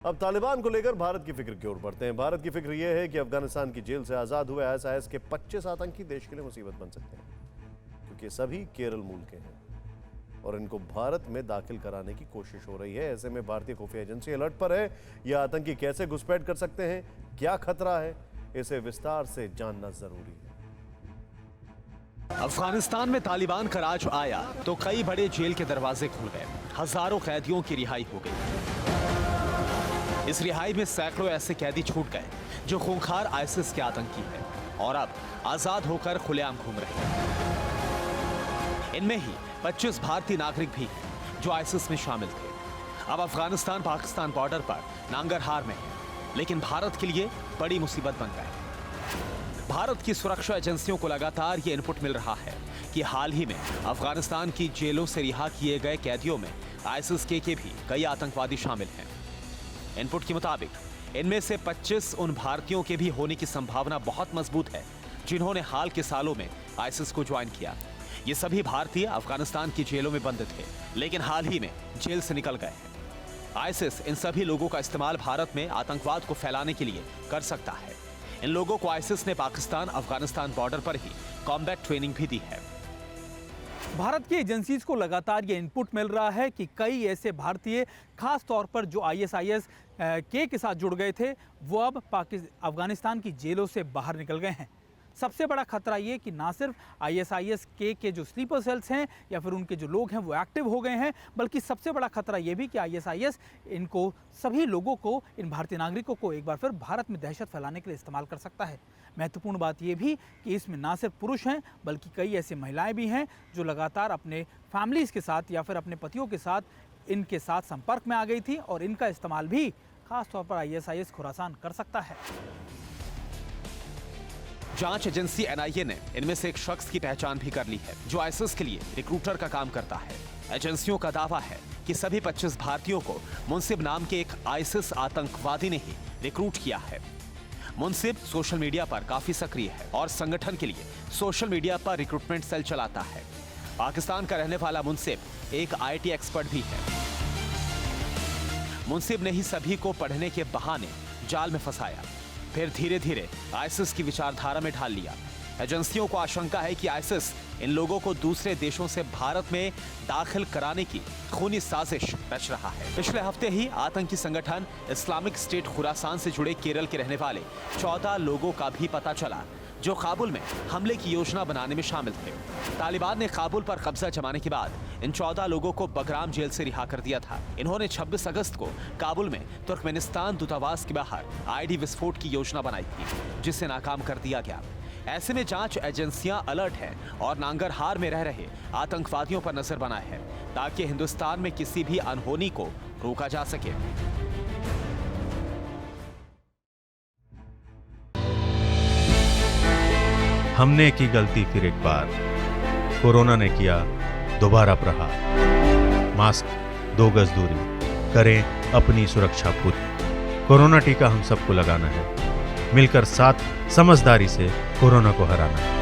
अब तालिबान को लेकर भारत की फिक्र की ओर बढ़ते हैं। भारत की फिक्र यह है कि अफगानिस्तान की जेल से आजाद हुए आईएसआईएस के 25 आतंकी देश के लिए मुसीबत बन सकते हैं, क्योंकि सभी केरल मूल के हैं और इनको भारत में दाखिल कराने की कोशिश हो रही है। ऐसे में भारतीय खुफिया एजेंसी अलर्ट पर है। यह आतंकी कैसे घुसपैठ कर सकते हैं, क्या खतरा है, इसे विस्तार से जानना जरूरी है। अफगानिस्तान में तालिबान का राज आया तो कई बड़े जेल के दरवाजे खुल गए, हजारों कैदियों की रिहाई हो गई। इस रिहाई में सैकड़ों ऐसे कैदी छूट गए जो खूंखार आईएसआईएस के आतंकी हैं और अब आजाद होकर खुलेआम घूम रहे हैं। इनमें ही 25 भारतीय नागरिक भी हैं जो आईएसआईएस में शामिल थे। अब अफगानिस्तान पाकिस्तान बॉर्डर पर नांगरहार में है, लेकिन भारत के लिए बड़ी मुसीबत बन गए। भारत की सुरक्षा एजेंसियों को लगातार ये इनपुट मिल रहा है कि हाल ही में अफगानिस्तान की जेलों से रिहा किए गए कैदियों में आईएसआईएस के भी कई आतंकवादी शामिल हैं। इनपुट के मुताबिक इनमें से 25 उन भारतीयों के भी होने की संभावना बहुत मजबूत है जिन्होंने हाल के सालों में आईएसआईएस को ज्वाइन किया। ये सभी भारतीय अफगानिस्तान की जेलों में बंद थे, लेकिन हाल ही में जेल से निकल गए हैं। आईएसआईएस इन सभी लोगों का इस्तेमाल भारत में आतंकवाद को फैलाने के लिए कर सकता है। इन लोगों को आईएसआईएस ने पाकिस्तान अफगानिस्तान बॉर्डर पर ही कॉम्बैट ट्रेनिंग भी दी है। भारत की एजेंसीज को लगातार ये इनपुट मिल रहा है कि कई ऐसे भारतीय, खास तौर पर जो आईएसआईएस के साथ जुड़ गए थे, वो अब अफगानिस्तान की जेलों से बाहर निकल गए हैं। सबसे बड़ा खतरा ये कि ना सिर्फ आईएसआईएस के जो स्लीपर सेल्स हैं या फिर उनके जो लोग हैं वो एक्टिव हो गए हैं, बल्कि सबसे बड़ा खतरा ये भी कि आईएसआईएस इनको सभी लोगों को, इन भारतीय नागरिकों को एक बार फिर भारत में दहशत फैलाने के लिए इस्तेमाल कर सकता है। महत्वपूर्ण बात यह भी कि इसमें ना सिर्फ पुरुष हैं बल्कि कई ऐसी महिलाएं भी हैं जो लगातार अपने फैमिलीज़ के साथ या फिर अपने पतियों के साथ इनके साथ संपर्क में आ गई थी और इनका इस्तेमाल भी खास तौर पर आईएसआईएस खुरासान कर सकता है। जांच एजेंसी एनआईए ने इनमें से एक शख्स की पहचान भी कर ली है जो आईएसआईएस के लिए रिक्रूटर का काम करता है। एजेंसियों का दावा है कि सभी 25 भारतीयों को मुनसिब नाम के एक आईएसआईएस आतंकवादी ने ही रिक्रूट किया है। मुनसिब सोशल मीडिया पर काफी सक्रिय है और संगठन के लिए सोशल मीडिया पर रिक्रूटमेंट सेल चलाता है। पाकिस्तान का रहने वाला मुनसिब एक आईटी एक्सपर्ट भी है। मुनसिब ने ही सभी को पढ़ने के बहाने जाल में फंसाया, फिर धीरे धीरे आईएसआईएस की विचारधारा में ढाल लिया। एजेंसियों को आशंका है कि आईएसआईएस इन लोगों को दूसरे देशों से भारत में दाखिल कराने की खूनी साजिश रच रहा है। पिछले हफ्ते ही आतंकी संगठन इस्लामिक स्टेट खुरासान से जुड़े केरल के रहने वाले 14 लोगों का भी पता चला जो काबुल में हमले की योजना बनाने में शामिल थे। तालिबान ने काबुल पर कब्जा जमाने के बाद इन 14 लोगों को बगराम जेल से रिहा कर दिया था। इन्होंने 26 अगस्त को काबुल में तुर्कमेनिस्तान दूतावास के बाहर आईडी विस्फोट की योजना बनाई थी, जिसे नाकाम कर दिया गया। ऐसे में जांच एजेंसियां अलर्ट हैं और नांगरहार में रह रहे आतंकवादियों पर नजर बनाए हैं ताकि हिंदुस्तान में किसी भी अनहोनी को रोका जा सके। हमने की गलती फिर एक बार, कोरोना ने किया दोबारा प्रहार। मास्क, 2 गज दूरी, करें अपनी सुरक्षा पूरी। कोरोना टीका हम सबको लगाना है, मिलकर साथ समझदारी से कोरोना को हराना है।